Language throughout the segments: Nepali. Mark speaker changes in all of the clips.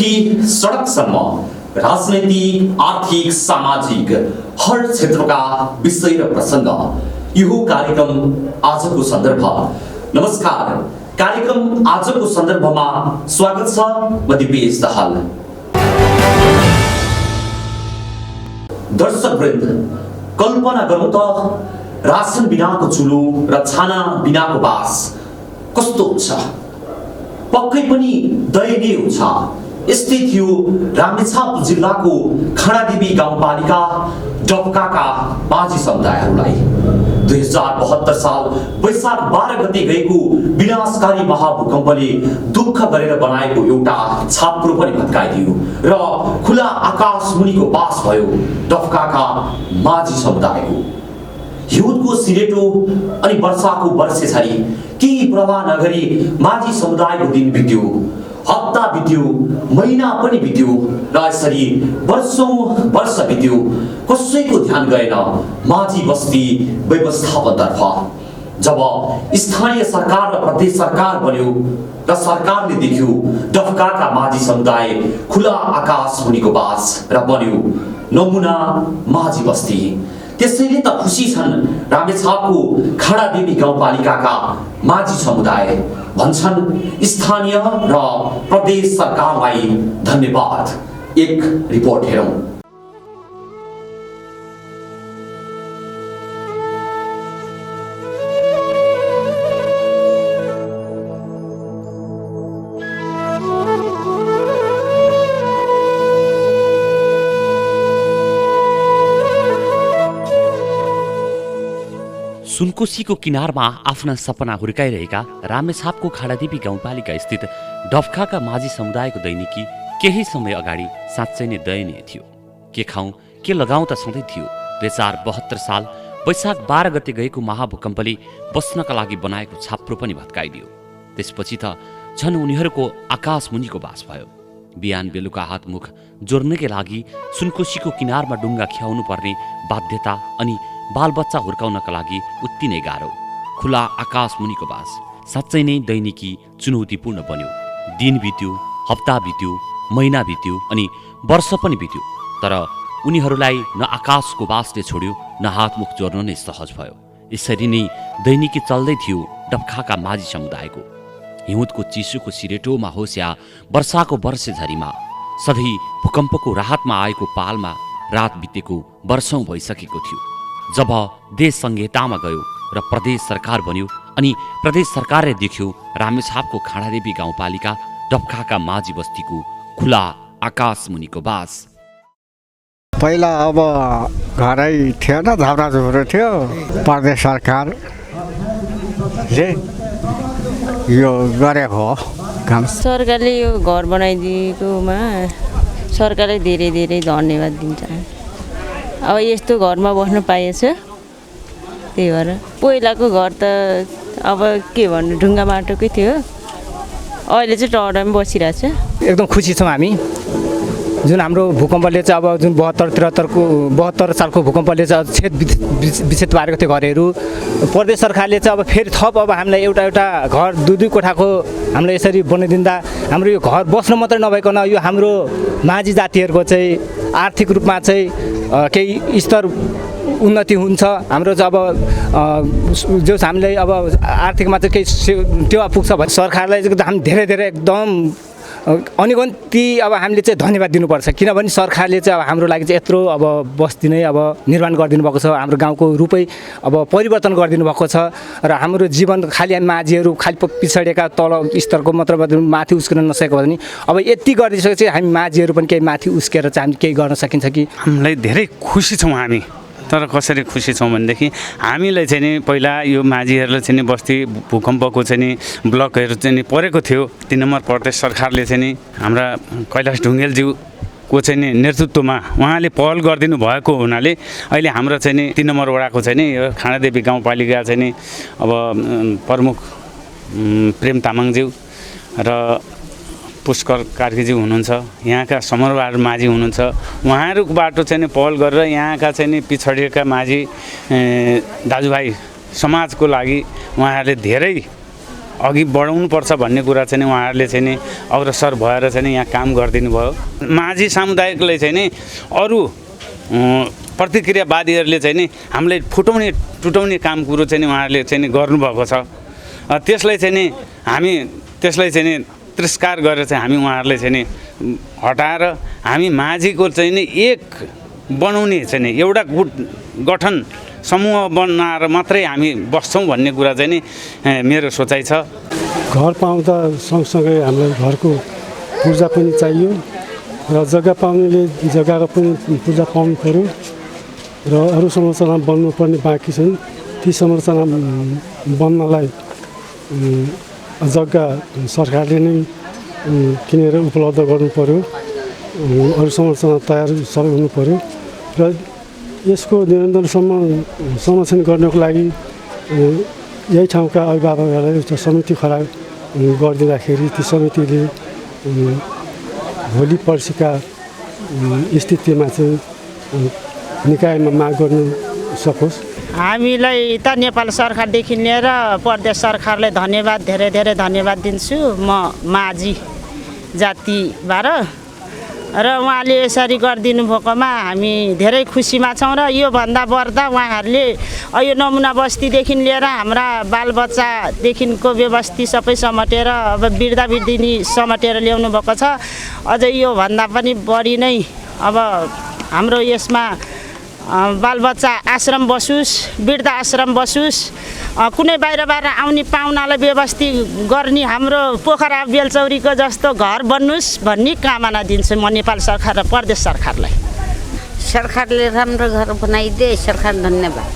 Speaker 1: सडकदेखि सडकसम्म राजनैतिक आर्थिक सामाजिक हर क्षेत्रका विषय र प्रसङ्ग यो कार्यक्रम आजको सन्दर्भ। नमस्कार, कार्यक्रम आजको सन्दर्भमा स्वागत छ। म दिपेश दाहाल। दर्शकवृन्द, कल्पना गरौँ त रासन बिनाको चुलो र छाना बिनाको बास कस्तो हुन्छ। पक्कै पनि दयनीय हुन्छ। यस्तै थियो रामेछाप जिल्लाको खडादेवी गाउँपालिका डफकाका माझी समुदायहरूलाई। 2072 साल वैशाख 12 गते गएको विनाशकारी महाभूकम्पले दुःख गरेर बनाएको एउटा छाप्रो पनि भत्काइदियो र खुला आकाश मुनिको बास भयो डफकाका माझी समुदायको। हिउँदको सिरेटो अनि वर्षाको वर्षे झरी केही प्रवाह नगरी माझी समुदायको दिन बित्यो, हप्ता बित्यो, महिना पनि बित्यो र यसरी वर्षौं वर्ष बित्यो। कसैको ध्यान गएन माझी बस्ती व्यवस्थापनतर्फ। जब स्थानीय सरकार र प्रदेश सरकार बन्यो र सरकारले देख्यो डफकाका माझी समुदाय खुला आकाश मुनिको बास र बन्यो नमुना माझी बस्ती। त्यसैले त खुसी छन् रामेछापको खडादेवी गाउँपालिकाका माझी समुदाय। भन्छन् स्थानीय र प्रदेश सरकारलाई धन्यवाद। एक रिपोर्ट हेरौँ।
Speaker 2: सुनकोसीको किनारमा आफ्ना सपना हुर्काइरहेका रामेछापको खडादेवी गाउँपालिका स्थित डफकाका माझी समुदायको दैनिकी केही समय अगाडि साँच्चै नै दयनीय थियो। के खाउँ के लगाउँ त सधैँ थियो। 2072 साल वैशाख 12 गते गएको महाभूकम्पले बस्नका लागि बनाएको छाप्रो पनि भत्काइदियो। त्यसपछि त झन् उनीहरूको आकाश मुनिको बास भयो। बिहान बेलुका हातमुख जोड्नकै लागि सुनकोसीको किनारमा डुङ्गा ख्याउनु पर्ने बाध्यता अनि बालबच्चा हुर्काउनका लागि उत्ति नै गाह्रो। खुला आकाश मुनिको बास साँच्चै नै दैनिकी चुनौतीपूर्ण बन्यो। दिन बित्यो, हप्ता बित्यो, महिना बित्यो अनि वर्ष पनि बित्यो। तर उनीहरूलाई न आकाशको बासले छोड्यो न हातमुख जोड्न नै सहज भयो। यसरी नै दैनिकी चल्दै थियो डफकाका माझी समुदायको। हिउँदको चिसोको सिरेटोमा होस् या वर्षाको वर्षे झरीमा, सधैँ भूकम्पको राहतमा आएको पालमा रात बितेको वर्षौं भइसकेको थियो। जब देश संहितामा गयो र प्रदेश सरकार बन्यो अनि प्रदेश सरकारले देख्यो रामेछापको खडादेवी गाउँपालिका डफकाका माझी बस्तीको खुला आकाश मुनिको बास।
Speaker 3: पहिला अब घरै थिएन, झाउरा झुरो थियो। प्रदेश सरकारले यो गरेको हो काम।
Speaker 4: सरकारले यो घर बनाइदिएकोमा सरकारले धेरै धेरै धन्यवाद दिन्छ। अब यस्तो घरमा बस्न पाइएछ, त्यही भएर। पहिलाको घर त अब के भन्नु, ढुङ्गा माटोकै थियो। अहिले चाहिँ टडामा बसिरहेछ।
Speaker 5: एकदम खुसी छौँ हामी। जुन हाम्रो भूकम्पले चाहिँ अब जुन 72 सालको भूकम्पले चाहिँ छेद विच्छेद पारेको थियो घरहरू, प्रदेश सरकारले चाहिँ अब फेरि थप अब हामीलाई एउटा घर दुई कोठाको हामीलाई यसरी बनाइदिँदा हाम्रो यो घर बस्न मात्रै नभइकन यो हाम्रो माझी जातिहरूको चाहिँ आर्थिक रूपमा चाहिँ केही स्तर उन्नति हुन्छ। हाम्रो चाहिँ अब जो हामीलाई अब आर्थिकमा चाहिँ केही टेवा पुग्छ भने सरकारलाई चाहिँ हामी धेरै धेरै एकदम अनिगन्ती अब हामीले चाहिँ धन्यवाद दिनुपर्छ। किनभने सरकारले चाहिँ अब हाम्रो लागि चाहिँ यत्रो अब बस्ती नै अब निर्माण गरिदिनु भएको छ। हाम्रो गाउँको रूपै अब परिवर्तन गरिदिनु भएको छ र हाम्रो जीवन खालि हामी माझीहरू खालि पिछडिएका तल स्तरको मात्र माथि उस्किन नसकेको भने अब यति गरिदिइसकेपछि हामी माझीहरू पनि केही माथि उस्केर चाहिँ हामी केही गर्न सकिन्छ कि।
Speaker 6: हामीलाई धेरै खुसी छौँ हामी। तर कसरी खुसी छौँ भनेदेखि हामीलाई चाहिँ नि पहिला यो माझीहरूलाई चाहिँ नि बस्ती भूकम्पको चाहिँ नि ब्लकहरू चाहिँ नि परेको थियो। 3 नम्बर प्रदेश सरकारले चाहिँ नि हाम्रा कैलाश ढुङ्गेलज्यूको चाहिँ नि नेतृत्वमा उहाँले पहल गरिदिनु भएको हुनाले अहिले हाम्रो चाहिँ नि 3 नम्बर वडाको चाहिँ नि यो खडादेवी गाउँपालिका चाहिँ नि अब प्रमुख प्रेम तामाङज्यू र पुष्कर कार्कीज्यू हुनुहुन्छ, यहाँका समरबहादुर माझी हुनुहुन्छ। उहाँहरूबाट चाहिँ पहल गरेर यहाँका चाहिँ पिछडिएका माझी दाजुभाइ समाजको लागि उहाँहरूले धेरै अघि बढाउनुपर्छ भन्ने कुरा चाहिँ नि उहाँहरूले चाहिँ नि अग्रसर भएर चाहिँ नि यहाँ काम गरिदिनु भयो। माझी सामुदायिकले चाहिँ नि अरू प्रतिक्रियावादीहरूले चाहिँ नि हामीलाई टुटाउने काम कुरो चाहिँ नि उहाँहरूले चाहिँ नि गर्नुभएको छ। त्यसलाई चाहिँ नि हामी त्यसलाई चाहिँ नि तिरस्कार गरेर चाहिँ हामी उहाँहरूले चाहिँ नि हटाएर हामी माझीको चाहिँ नि एक बनाउने चाहिँ नि एउटा गुट गठन समूह बनाएर मात्रै हामी बस्छौँ भन्ने कुरा चाहिँ नि मेरो सोचाइ छ।
Speaker 7: घर पाउँदा सँगसँगै हामीलाई घरको पूर्जा पनि चाहियो र जग्गा पाउनेले जग्गाको पनि पूर्जा पाउनु पऱ्यो र अरू संरचना बन्नुपर्ने बाँकी छन्। ती संरचना बन्नलाई जग्गा सरकारले नै किनेर उपलब्ध गर्नु पऱ्यो। अरू संरचना तयार सबै हुनु पऱ्यो र यसको निरन्तरसम्म संरक्षण गर्नको लागि यही ठाउँका अभिभावकहरूलाई एउटा समिति खडा गरिदिँदाखेरि ती समितिले भोलि पर्सिका स्थितिमा चाहिँ निकायमा माग गर्न सकोस्।
Speaker 8: हामीलाई त नेपाल सरकारदेखि लिएर प्रदेश सरकारलाई धन्यवाद, धेरै धेरै धन्यवाद दिन्छु म माझी जातिबाट। र उहाँले यसरी गरिदिनु भएकोमा हामी धेरै खुसीमा छौँ र योभन्दा बढ्दा उहाँहरूले यो नमुना बस्तीदेखि लिएर हाम्रा बालबच्चादेखिको व्यवस्थी सबै समेटेर अब वृद्धावृद्धिनी समेटेर ल्याउनु भएको छ। अझै योभन्दा पनि बढी नै अब हाम्रो यसमा बालबच्चा आश्रम बसोस्, वृद्ध आश्रम बसोस्, कुनै बाहिरबाट आउने पाहुनालाई व्यवस्थी गर्ने हाम्रो पोखरा बेलचौरीको जस्तो घर बन्नुहोस् भन्ने कामना दिन्छु म नेपाल सरकार र प्रदेश सरकारलाई।
Speaker 9: सरकारले राम्रो घर बनाइदिए, सरकार धन्यवाद।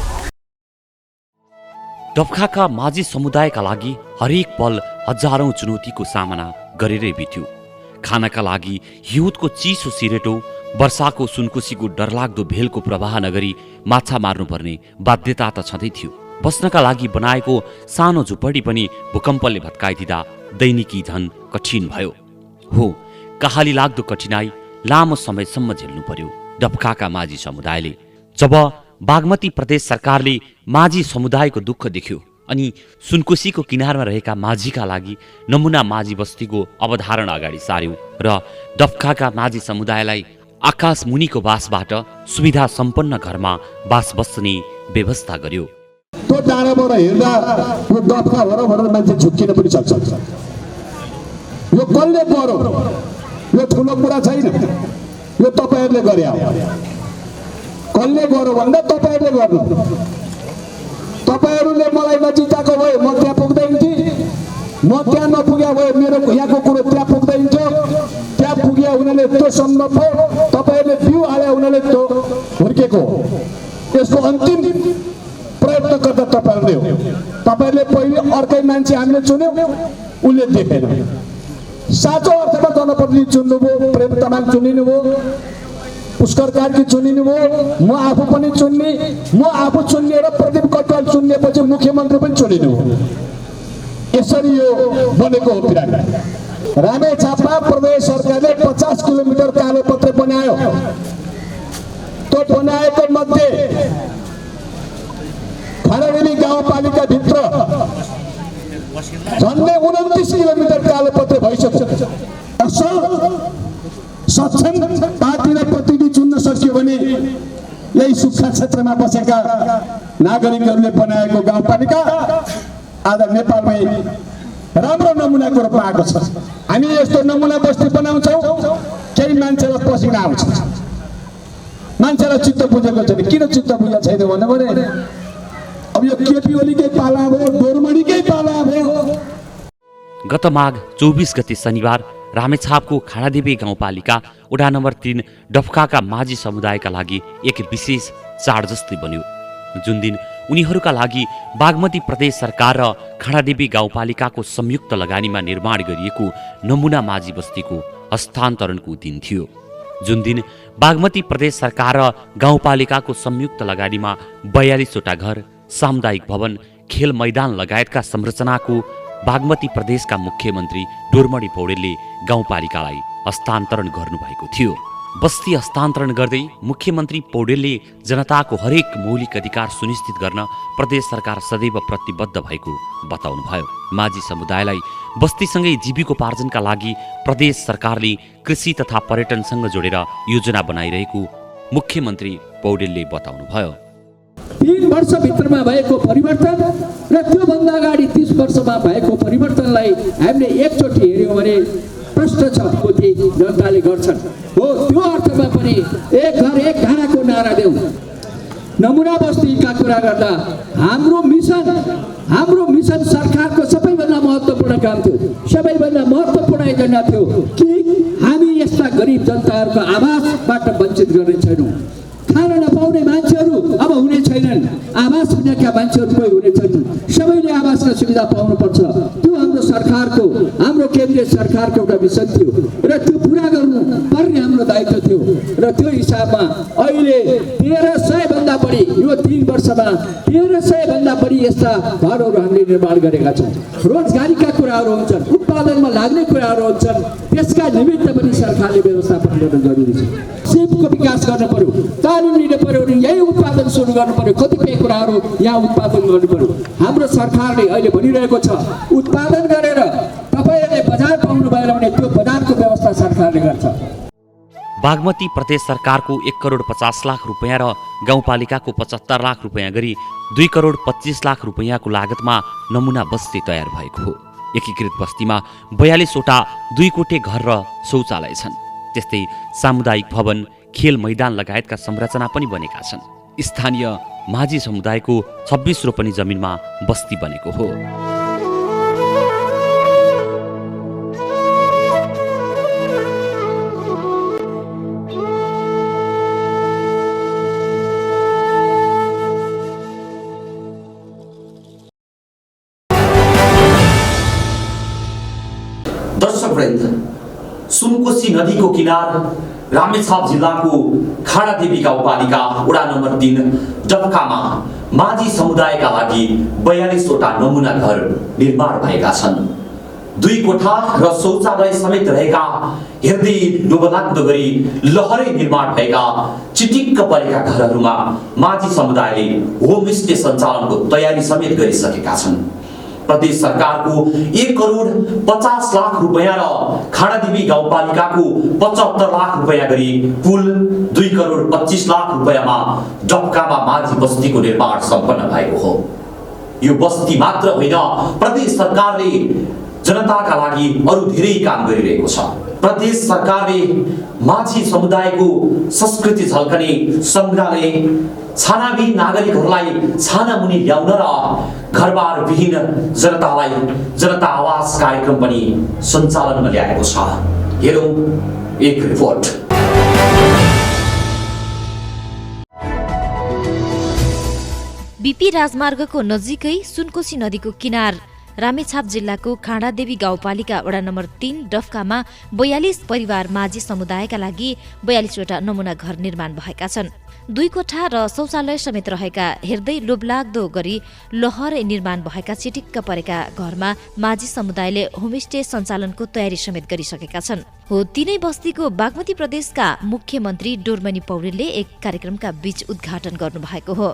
Speaker 2: डफखाका माझी समुदायका लागि हरेक पल हजारौं चुनौतीको सामना गरेरै बित्यो। खानका लागि हिउँदको चिसो सिरेटो, वर्षाको सुनकुसीको डरलाग्दो भेलको प्रवाह नगरी माछा मार्नुपर्ने बाध्यता त छँदै थियो। बस्नका लागि बनाएको सानो झुपडी पनि भूकम्पले भत्काइदिँदा दैनिकी झन कठिन भयो। हो, कहाली लाग्दो कठिनाई लामो समयसम्म झेल्नु पर्यो डफखाका माझी समुदायले। जब बागमती प्रदेश सरकारले माझी समुदायको दुःख देख्यो अनि सुनकोसीको किनारमा रहेका माझीका लागि नमुना माझी बस्तीको अवधारणा अगाडि सार्यो र डफखाका माझी समुदायलाई आकाश मुनिको बासबाट सुविधा सम्पन्न घरमा बास बस्ने व्यवस्था गर्यो।
Speaker 10: त्यो डाँडाबाट हेर्दा यो डफका हो र भनेर मान्छे झुक्किन पनि सक्छ। यो कसले गर्यो? यो ठुलो कुरा छैन, यो तपाईहरुले गरे हो। कसले गर्यो भन्दा तपाईहरुले गर्नु। तपाईहरुले मलाई नजिताको भए म त्यहाँ पुग्दैन थिएँ, म त्यहाँ नपुग्या भए मेरो यहाँको कुरो त्यहाँ पुग्दैन थियो। त्यहाँ पुग्या उनीहरूले त्यो सम्भव भयो, तपाईहरुले बिउ हाले उनीहरूले त्यो हुर्केको हो। यसको अन्तिम प्रयत्नकर्ता तपाईहरुले हो। तपाईहरुले पहिले अर्कै मान्छे हामीले चुन्यौ, उसले देखेन। साँचो अर्थमा जनप्रतिनिधि चुन्नुभयो, प्रेम तामाङ चुनिनुभयो, पुष्कर कार्की चुनिनुभयो, म आफू पनि चुन्ने, म आफू चुनिएर प्रदीप कटवाल चुनिएपछि मुख्यमन्त्री पनि चुनिनुभयो। यसरी यो बनेको हो पिरामिड। रामेछापमा प्रदेश सरकारले 50 किलोमिटर कालोपत्र बनायो। त्यो बनाएको मध्ये खानादेवी गाउँपालिका भित्र झन्डै 29 किलोमिटर कालोपत्र भइसक्यो। असल सक्षम पार्टी र प्रतिनिधि चुन्न सकियो भने यही सुक्खा क्षेत्रमा बसेका नागरिकहरूले बनाएको गाउँपालिका आज नेपालमै राम्रो नमुनाको रूपमा आएको छ। हामी यस्तो नमुना बस्ती बनाउँछौँ, केही मान्छेलाई पसिना आउँछ, मान्छेलाई चित्त बुझेको छैन। किन चित्त बुझेको छैन भने अब यो केपी ओलीकै पाला भयो, डोरमणीकै पाला भयो।
Speaker 2: गत माघ 24 गते शनिबार रामेछापको खाडादेवी गाउँपालिका वडा नम्बर 3 डफखाका माझी समुदायका लागि एक विशेष चाड जस्तै बन्यो। जुन दिन उनीहरूका लागि बागमती प्रदेश सरकार र खाडादेवी गाउँपालिकाको संयुक्त लगानीमा निर्माण गरिएको नमुना माझी बस्तीको हस्तान्तरणको दिन थियो। जुन दिन बागमती प्रदेश सरकार र गाउँपालिकाको संयुक्त लगानीमा 42वटा घर, सामुदायिक भवन, खेल मैदान लगायतका संरचनाको बागमती प्रदेशका मुख्यमन्त्री डोरमणी पौडेलले गाउँपालिकालाई हस्तान्तरण गर्नुभएको थियो। बस्ती हस्तान्तरण गर्दै मुख्यमन्त्री पौडेलले जनताको हरेक मौलिक अधिकार सुनिश्चित गर्न प्रदेश सरकार सदैव प्रतिबद्ध भएको बताउनुभयो। माझी समुदायलाई बस्तीसँगै जीविकोपार्जनका लागि प्रदेश सरकारले कृषि तथा पर्यटनसँग जोडेर योजना बनाइरहेको मुख्यमन्त्री पौडेलले बताउनुभयो।
Speaker 10: 3 वर्षभित्रमा भएको परिवर्तन र त्योभन्दा अगाडि 30 वर्षमा भएको परिवर्तनलाई हामीले एकचोटि हेऱ्यौँ भने प्रश्न छ कति जनताले गर्छन् हो। त्यो अर्थमा पनि एक घर एक धाराको नारा देऊ। नमुना बस्तीका कुरा गर्दा हाम्रो मिसन सरकारको सबैभन्दा महत्त्वपूर्ण काम थियो, सबैभन्दा महत्त्वपूर्ण एजेन्डा थियो कि हामी यस्ता गरिब जनताहरूको आवासबाट वञ्चित गर्ने छैनौँ। खान नपाउने मान्छेहरू अब हुने छैनन्, आवास हुनेका मान्छेहरू कोही हुने छैनन्, सबैले आवासका सुविधा पाउनुपर्छ। त्यो हाम्रो सरकारको, हाम्रो केन्द्रीय सरकारको एउटा मिसन थियो र त्यो पुरा गर्नु पर्ने हाम्रो दायित्व थियो। र त्यो हिसाबमा अहिले 1300 भन्दा बढी, यो 3 वर्षमा 1300 भन्दा बढी यस्ता घरहरू हामीले निर्माण गरेका छौँ। रोजगारीका कुराहरू हुन्छन्, उत्पादनमा लाग्ने कुराहरू हुन्छन्, त्यसका निमित्त पनि सरकारले व्यवस्थापन गर्न जरुरी छ। सिपको विकास गर्न पर्यो, तालिम लिनु पर्यो, यही उत्पादन सुरु गर्नु पर्यो। कतिपय कुराहरू यहाँ उत्पादन गर्नु पर्यो। हाम्रो सरकारले अहिले भनिरहेको छ उत्पादन गरेर तपाईँहरूले बजार पाउनु भएन भने त्यो बजारको व्यवस्था सरकारले गर्छ।
Speaker 2: बागमती प्रदेश सरकारको 1 करोड 50 लाख रुपैयाँ र गाउँपालिकाको 75 लाख रुपैयाँ गरी 2 करोड 25 लाख रुपैयाँको लागतमा नमुना बस्ती तयार भएको हो। एकीकृत बस्तीमा 42 वटा 2 कोठे घर र शौचालय छन्। त्यस्तै सामुदायिक भवन, खेल मैदान लगायतका संरचना पनि बनेका छन्। स्थानीय माझी समुदायको 26 रोपनी जमिनमा बस्ती बनेको हो।
Speaker 1: दर्शकवृन्द, सुनकोशी नदीको किनार रामेछाप जिल्लाको खाडादेवी गाउँपालिका वडा नम्बर 3 डफकामा माझी समुदायका लागि 42 वटा नमुना घर निर्माण भएका छन्। 2 कोठा र शौचालय समेत रहेका, हेर्दै लोभलाग्दो गरी लहरै निर्माण भएका चिटिक्क परेका घरहरूमा माझी समुदायले होमस्टे सञ्चालनको तयारी समेत गरिसकेका छन्। प्रदेश सरकारको 1 करोड 50 लाख रुपैयाँ र खाडादेवी गाउँपालिकाको 75 लाख रुपैयाँ गरी कुल 2 करोड 25 लाख रुपैयाँमा डफकामा माझी बस्तीको निर्माण सम्पन्न भएको हो। यो बस्ती मात्र होइन, प्रदेश सरकारले जनताका लागि अरू धेरै काम गरिरहेको छ। प्रदेश सरकारले माझी समुदायको संस्कृति झल्कने सङ्ग्रहालय, छानाविहीन नागरिकहरूलाई छानामुनि ल्याउन र घरबार विहीन जनतालाई जनता आवास कार्यक्रम पनि सञ्चालनमा ल्याएको छ। हेरौँ एक रिपोर्ट।
Speaker 11: बीपी राजमार्गको नजिकै सुनकोशी नदीको किनार रामेछाप जिल्लाको खाडादेवी गाउँपालिका वडा नम्बर 3 डफकामा 42 परिवार माझी समुदायका लागि 42 वटा नमुना घर निर्माण भएका छन्। 2 कोठा र शौचालय समेत रहेका, हेर्दै लोभलाग्दो गरी लहरै निर्माण भएका चिटिक्क परेका घरमा माझी समुदायले होमस्टे सञ्चालनको तयारी समेत गरिसकेका छन्। हो तीनै बस्तीको बागमती प्रदेशका मुख्यमन्त्री डोरमनी पौडेलले एक कार्यक्रमका बीच उद्घाटन गर्नुभएको हो।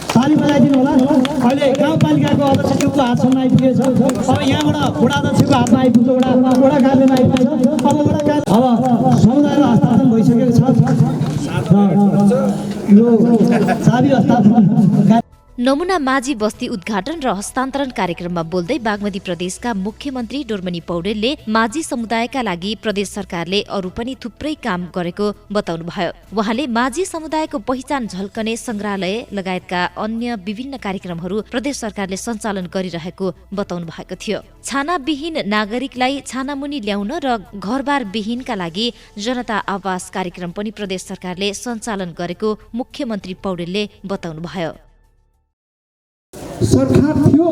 Speaker 12: ताली बजाइदिनु होला। अहिले गाउँपालिकाको अध्यक्षको हातसम्म आइपुगेछ। अब यहाँबाट वडा अध्यक्षको हातमा आइपुग्छ, वडा कार्यालयमा आइपुग्छ। अब समुदायमा हस्तान्तरण भइसकेको छ। यो चाबी हस्तान्तरण
Speaker 11: नमुना माझी बस्ती उद्घाटन र हस्तान्तरण कार्यक्रममा बोल्दै बागमती प्रदेशका मुख्यमन्त्री डोरमनी पौडेलले माझी समुदायका लागि प्रदेश सरकारले अरू पनि थुप्रै काम गरेको बताउनुभयो। उहाँले माझी समुदायको पहिचान झल्कने संग्रहालय लगायतका अन्य विभिन्न कार्यक्रमहरू प्रदेश सरकारले सञ्चालन गरिरहेको बताउनु भएको थियो। छानाविहीन नागरिकलाई छानामुनि ल्याउन र घरबार विहीनका लागि जनता आवास कार्यक्रम पनि प्रदेश सरकारले सञ्चालन गरेको मुख्यमन्त्री पौडेलले बताउनुभयो।
Speaker 10: सरकार थियो,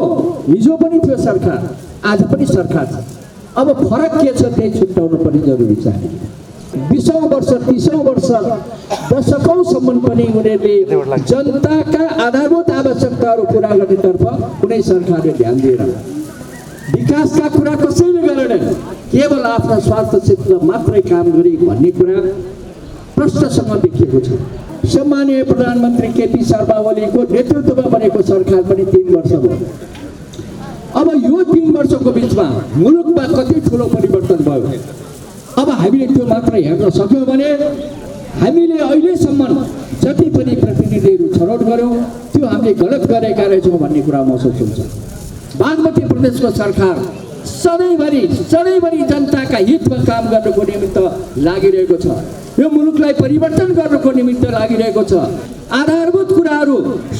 Speaker 10: हिजो पनि थियो सरकार, आज पनि सरकार छ। अब फरक के छ त्यही छुट्याउनु पनि जरुरी छ। 20औं वर्ष 30औं वर्ष दशकौँसम्म पनि उनीहरूले जनताका आधारभूत आवश्यकताहरू पुरा गर्नेतर्फ कुनै सरकारले ध्यान दिएर विकासका कुरा कसैले गरेनन्, केवल आफ्ना स्वार्थ क्षेत्र मात्रै काम गरे भन्ने कुरा प्रश्नसँग देखिएको छ। सम्माननीय प्रधानमन्त्री केपी शर्मा ओलीको नेतृत्वमा बनेको सरकार पनि 3 वर्ष भयो। अब यो 3 वर्षको बिचमा मुलुकमा कति ठुलो परिवर्तन भयो। अब हामीले त्यो मात्र हेर्न सक्यौँ भने हामीले अहिलेसम्म जति पनि प्रतिनिधिहरू छनौट गऱ्यौँ त्यो हामीले गलत गरेका रहेछौँ भन्ने कुरा महसुस हुन्छ। बागमती प्रदेशको सरकार सधैँभरि जनताका हितमा काम गर्नको निमित्त लागिरहेको छ। यो मुलुकलाई परिवर्तन गर्नको निमित्त लागिरहेको छ। आधारभूत कुराहरू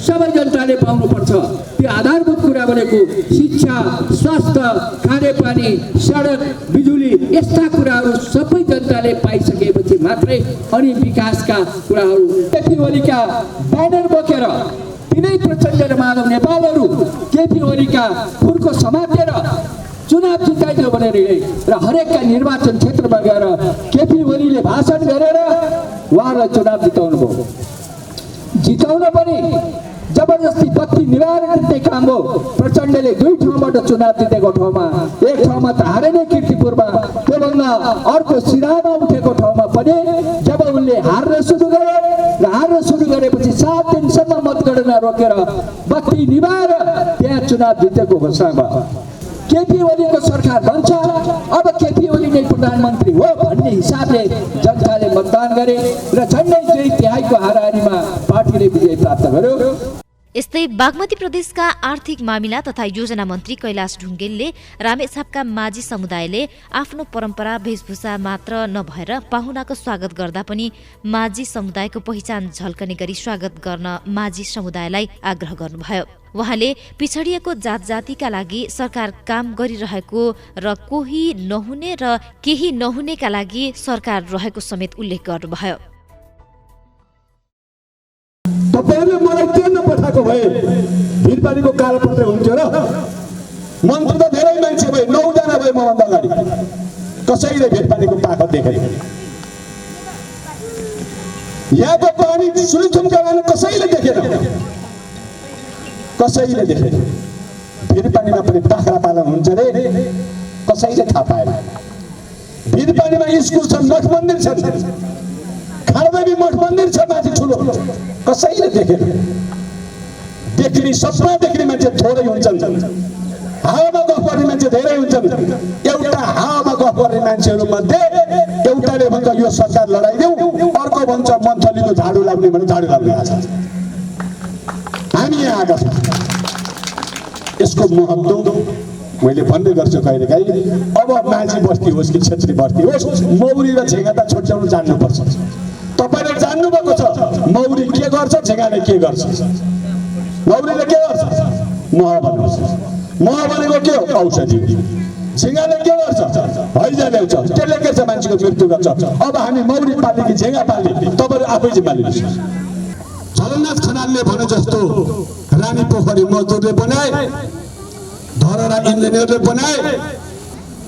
Speaker 10: सबै जनताले पाउनुपर्छ। त्यो आधारभूत कुरा भनेको शिक्षा, स्वास्थ्य, खानेपानी, सडक, बिजुली यस्ता कुराहरू सबै जनताले पाइसकेपछि मात्रै अनि विकासका कुराहरू। केपी ओलीका ब्यानर बोकेर तिनै प्रचण्ड र माधव नेपालहरू केपी ओलीका खुर्को समातेर चुनाव जिताइदियो भनेर र हरेकका निर्वाचन क्षेत्रमा गएर केपी ओलीले भाषण गरेर उहाँलाई चुनाव जिताउनु भयो। जिताउन पनि जबरजस्ती बत्ती निभाएर जित्ने काम हो। प्रचण्डले 2 ठाउँबाट चुनाव जितेको ठाउँमा, एक ठाउँमा त हारे नै कीर्तिपुरमा, त्योभन्दा अर्को सिरामा उठेको ठाउँमा पनि जब उनले हार्न सुरु गरेपछि 7 दिनसम्म मतगणना रोकेर बत्ती निभाएर त्यहाँ चुनाव जितेको घोषणा भयो। केपी ओलीको सरकार भन्छ अब केपी ओली नै प्रधानमन्त्री हो भन्ने हिसाबले जनताले मतदान गरे र झन्डै 2 तिहाईको हाराहारीमा पार्टीले विजय प्राप्त गर्यो।
Speaker 11: यस्तै बागमती प्रदेशका आर्थिक मामिला तथा योजना मन्त्री कैलाश ढुङ्गेलले रामेछापका माझी समुदायले आफ्नो परम्परा वेशभूषा मात्र नभएर पाहुनाको स्वागत गर्दा पनि माझी समुदायको पहिचान झल्कने गरी स्वागत गर्न माझी समुदायलाई आग्रह गर्नुभयो। उहाँले पिछडिएको जात जातिका लागि सरकार काम गरिरहेको र कोही नहुने र केही नहुनेका लागि सरकार रहेको समेत उल्लेख गर्नुभयो।
Speaker 10: तपाईहरुले मलाई के नपठाएको भए भिरपानीको कालोपत्र हुन्थ्यो र मन्त्री त धेरै मान्छे भए 9 जना भए मभन्दा अगाडि कसैले भिरपानीको ताकत देखेन। यहाँको पानी सुलिथुमका गाउँ कसैले देखेन। भिरपानीमा पनि बाख्रा पालन हुन्छ रे कसैले थाहा पाएन। भिरपानीमा स्कुल छन्, मठ मन्दिर छन्, खारदेवी मठ मन्दिर छ माथि ठुलो, कसैले देखेन। देख्ने सपना देख्ने मान्छे थोरै हुन्छन्, हावामा गफ गर्ने मान्छे धेरै हुन्छन्। एउटा हावामा गफ गर्ने मान्छेहरू मध्ये एउटाले भन्छ यो सरकार लडाइदेऊ, अर्को भन्छ मन्थलीको झाडु लाग्ने भने झाडु लाग्ने आछ। हामी यहाँ आएका छौँ। यसको महत्त्व मैले भन्ने गर्छु कहिलेकाहीँ। अब माझी बस्ती होस् कि क्षेत्री बस्ती होस्, मौरी र झिँगा त छुट्याउनु जान्नुपर्छ। तपाईले जान्नु भएको छ मौरी के गर्छ, झिँगाले के गर्छ। मौरीले के गर्छ? मह बनाउँछ। मह भनेको के हो? औषधि। झिँगाले के गर्छ? हैजा ल्याउँछ। त्यसले के छ? मान्छेको मृत्यु गर्छ। अब हामी मौरी पाल्ने कि झिँगा पाल्ने? तपाईहरु आफै जिम्मा लिनुहोस्। झलनाथ खनालले भने जस्तो रानी पोखरी मजदुरले बनाए, धरहरा इन्जिनियरले बनाए,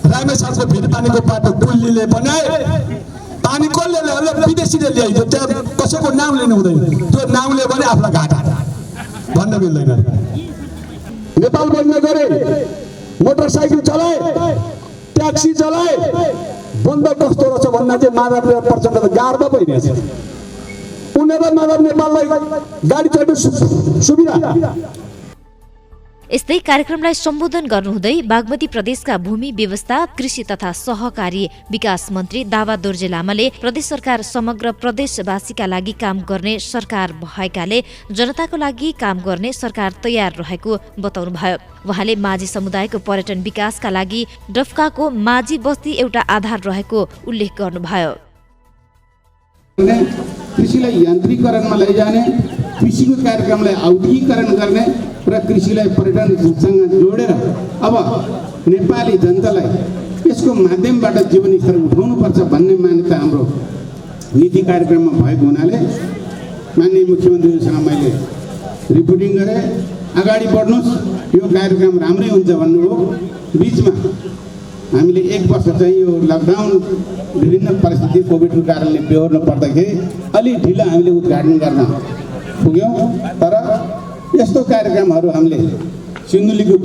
Speaker 10: रामेछापको भिरपानीको बाटो कुल्लीले बनाए। पानी कसले ल्यायो? विदेशीले ल्याइदियो। त्यहाँ कसैको नाम लिनु हुँदैन। त्यो नामले भने आफूलाई घाटा भन्न मिल्दैन। नेपाल बन्द गरे, मोटरसाइकल चलाए, ट्याक्सी चलाए, बन्द कस्तो रहेछ भन्दा चाहिँ माधव प्रचण्ड त गाड्दा भइरहेछ। उनीहरूलाई माधव नेपाललाई गाडी चढ्नु सुविधा।
Speaker 11: यस्तै कार्यक्रमलाई सम्बोधन गर्नुहुँदै बागमती प्रदेशका भूमि व्यवस्था, कृषि तथा सहकारी विकास मन्त्री दावा दोर्जे लामाले प्रदेश सरकार समग्र प्रदेशवासीका लागि काम गर्ने सरकार भएकाले जनताको लागि काम गर्ने सरकार तयार रहेको बताउनुभयो। उहाँले माझी समुदायको पर्यटन विकासका लागि डफकाको माझी बस्ती एउटा आधार रहेको उल्लेख गर्नुभयो।
Speaker 13: कृषिलाई यान्त्रिकरणमा लैजाने, कृषिको कार्यक्रमलाई औद्योगिकरण गर्ने र कृषिलाई पर्यटनसँग जोडेर अब नेपाली जनतालाई यसको माध्यमबाट जीवन स्तर उठाउनुपर्छ भन्ने मान्यता हाम्रो नीति कार्यक्रममा भएको हुनाले माननीय मुख्यमन्त्रीसँग मैले रिपोर्टिङ गरेँ। अगाडि बढ्नुहोस्, यो कार्यक्रम राम्रै हुन्छ भन्नुभयो। बिचमा हामीले 1 वर्ष चाहिँ यो लकडाउन विभिन्न परिस्थिति कोभिडको कारणले बेहोर्नु पर्दाखेरि अलि ढिलो हामीले उद्घाटन गर्न पुग्यौँ। तर यस्तो कार्यक्रमहरू हामीले सिन्धुलीको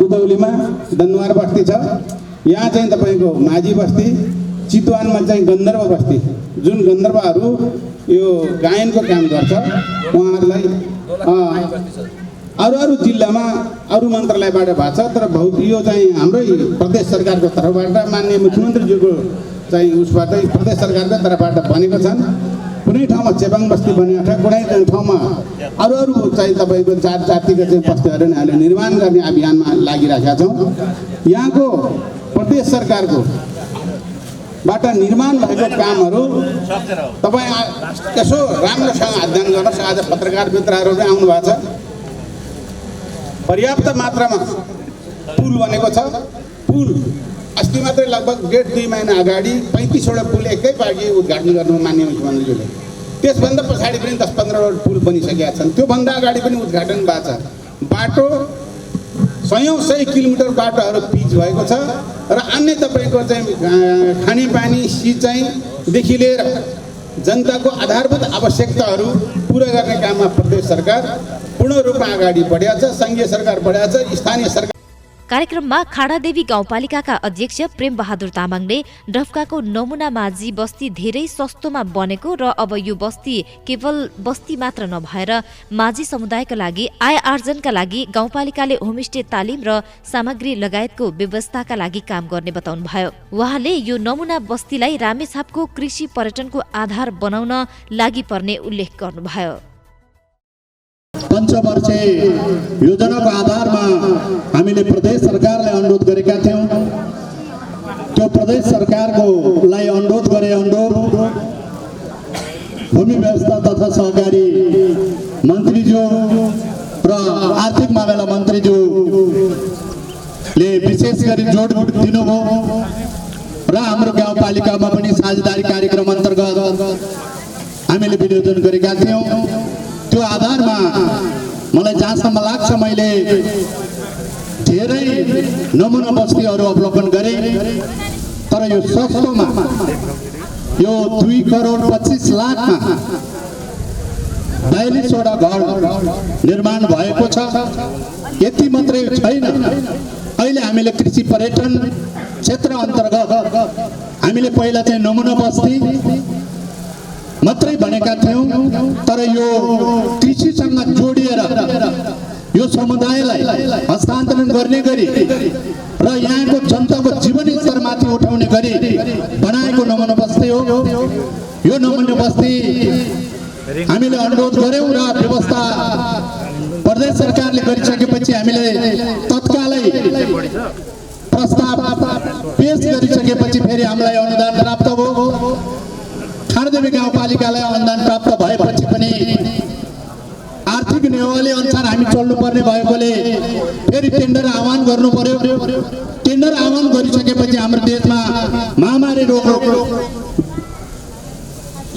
Speaker 13: दुधौलीमा दनवार बस्ती छ, यहाँ चाहिँ तपाईँको माझी बस्ती, चितवनमा चाहिँ गन्धर्व बस्ती, जुन गन्धर्वहरू यो गायनको काम गर्छ उहाँहरूलाई अरू जिल्लामा अरू मन्त्रालयबाट भएको छ। तर यो चाहिँ हाम्रै प्रदेश सरकारको तर्फबाट माननीय मुख्यमन्त्रीज्यूको चाहिँ उसबाट प्रदेश सरकारको तर्फबाट बनेको छन्। कुनै ठाउँमा चेपाङ बस्ती बनेको छ, कुनै ठाउँमा अरू चाहिँ तपाईँको जातिका चाहिँ बस्तीहरू हामीले निर्माण गर्ने अभियानमा लागिरहेका छौँ। यहाँको प्रदेश सरकारको बाट निर्माण भएको कामहरू तपाईँ यसो राम्रोसँग अध्ययन गर्नुहोस्। आज पत्रकार मित्रहरू पनि आउनु भएको छ। पर्याप्त मात्रामा पुल बनेको छ। पुल अस्ति मात्रै लगभग 1.5-2 महिना अगाडि 35वटा पुल एकैपाटि उद्घाटन गर्नु मान्य मुख्यमन्त्रीज्यूले। त्यसभन्दा पछाडि पनि 10-15वटा पुल बनिसकेका छन्। त्योभन्दा अगाडि पनि उद्घाटन भएको छ। बाटो 100 किलोमिटर बाटोहरू पिच भएको छ र अन्य तपाईँको चाहिँ खानेपानी सिँचाइदेखि लिएर जनताको आधारभूत आवश्यकताहरू पुरा गर्ने काममा प्रदेश सरकार पूर्ण रूपमा अगाडि बढेको छ। सङ्घीय सरकार बढेको छ, स्थानीय सरकार।
Speaker 11: कार्यक्रममा खाडादेवी गाउँपालिकाका अध्यक्ष प्रेम बहादुर तामाङले डफकाको नमुना माझी बस्ती धेरै सस्तोमा बनेको र अब यो बस्ती केवल बस्ती मात्र नभएर माझी समुदायका लागि आय आर्जनका लागि गाउँपालिकाले होमस्टे तालिम र सामग्री लगायतको व्यवस्थाका लागि काम गर्ने बताउनुभयो। उहाँले यो नमुना बस्तीलाई रामेछापको कृषि पर्यटनको आधार बनाउन लागि पर्ने उल्लेख गर्नुभयो।
Speaker 14: पञ्चवर्षीय योजनाको आधारमा हामीले प्रदेश सरकारलाई अनुरोध गरेका थियौँ। त्यो प्रदेश सरकारकोलाई अनुरोध गरे अनुरूप भूमि व्यवस्था तथा सहकारी मन्त्रीज्यू र आर्थिक मामिला मन्त्रीज्यूले विशेष गरी जोड दिनुभयो र हाम्रो गाउँपालिकामा पनि साझेदारी कार्यक्रम अन्तर्गत हामीले विनियोजन गरेका थियौँ। त्यो आधारमा मलाई जहाँसम्म लाग्छ मैले धेरै नमुना बस्तीहरू अवलोकन गरेँ। तर यो सस्तोमा यो 2,25,00,000मा 42वटा घर निर्माण भएको छ। यति मात्रै छैन, अहिले हामीले कृषि पर्यटन क्षेत्र अन्तर्गत हामीले पहिला चाहिँ नमुना बस्ती मात्रै भनेका थियौँ। तर यो कृषिसँग जोडिएर यो समुदायलाई हस्तान्तरण गर्ने गरी र यहाँको जनताको जीवन स्तरमाथि उठाउने गरी बनाएको नमुना बस्ती हो। यो नमुना बस्ती हामीले अनुरोध गऱ्यौँ र व्यवस्था प्रदेश सरकारले गरिसकेपछि हामीले तत्कालै प्रस्ताव पेश गरिसकेपछि फेरि हामीलाई अनुदान प्राप्त भयो। खाडादेवी गाउँपालिकालाई अनुदान प्राप्त भएपछि पनि आर्थिक नियमावली अनुसार हामी चल्नुपर्ने भएकोले फेरि टेन्डर आह्वान गर्नु पर्यो। टेन्डर आह्वान गरिसकेपछि हाम्रो देशमा महामारी रोग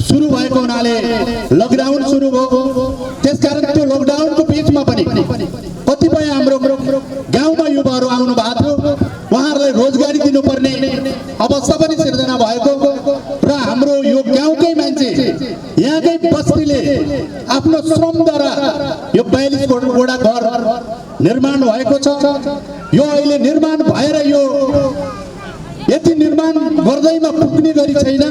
Speaker 14: सुरु भएको हुनाले लकडाउन सुरु भयो। त्यसकारण त्यो लकडाउनको बिचमा पनि कतिपय हाम्रो गाउँमा युवाहरू आउनु भएको थियो। उहाँहरूलाई रोजगारी दिनुपर्ने अवस्था पनि सिर्जना भएको र हाम्रो यो गाउँकै मान्छे यहाँकै बस्तीले आफ्नो श्रमद्वारा यो 42वटा घर निर्माण भएको छ। यो अहिले निर्माण भएर यो यति निर्माण गर्दैमा पुग्ने गरी छैन।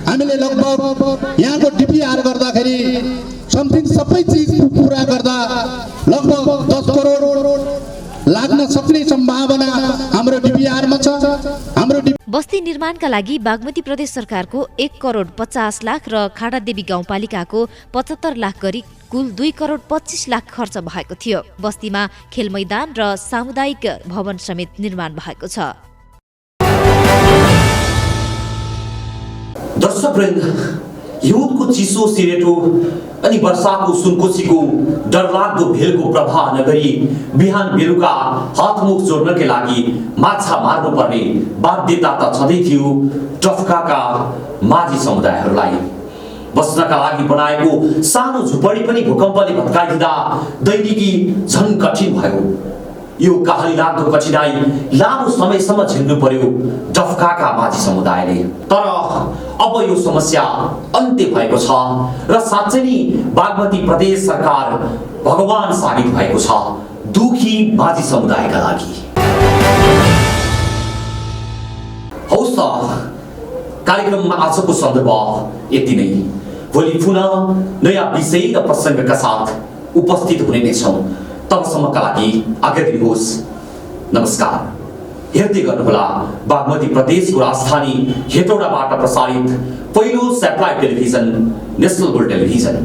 Speaker 14: हामीले लगभग यहाँको डिपिआर गर्दाखेरि समथिङ सबै चिज पुरा गर्दा लगभग 10 करोड लाग्न सक्ने सम्भावना हाम्रो डिपिआरमा छ। हाम्रो
Speaker 11: बस्ती निर्माणका लागि बागमती प्रदेश सरकारको 1,50,00,000 र खाडादेवी गाउँपालिकाको 75 लाख गरी कुल 2,25,00,000 खर्च भएको थियो। बस्तीमा खेल मैदान र सामुदायिक भवन समेत निर्माण भएको छ।
Speaker 1: दर्शकवृन्द, हिउँदको चिसो सिरेटो अनि वर्षाको सुनकोसीको डरलाग्दो भेलको प्रभाव नगरी बिहान बेलुका हातमुख जोड्नकै लागि माछा मार्नुपर्ने बाध्यता त छँदै थियो डफकाका माझी समुदायहरूलाई। बस्नका लागि बनाएको सानो झुपडी पनि भूकम्पले भत्काइदिँदा दैनिकी झन कठिन भयो। यो कहाली लाग्दो कठिनाई लामो समयसम्म झेल्नु पर्यो डफकाका माझी समुदायले। तर अब यो समस्या अन्त्य भएको छ र साँच्चै नै बागमती प्रदेश सरकार भगवान साबित भएको छ दुखी माझी समुदायका लागि। हौस् त, कार्यक्रममा आजको सन्दर्भ यति नै। भोलि पुनः नयाँ विषय र प्रसङ्गका साथ उपस्थित हुने नै छौँ। तबसम्मका लागि आज्ञा दिनुहोस्। नमस्कार। हेर्दै गर्नुहोला बागमती प्रदेशको राजधानी हेटौडाबाट प्रसारित पहिलो satellite television national gold television.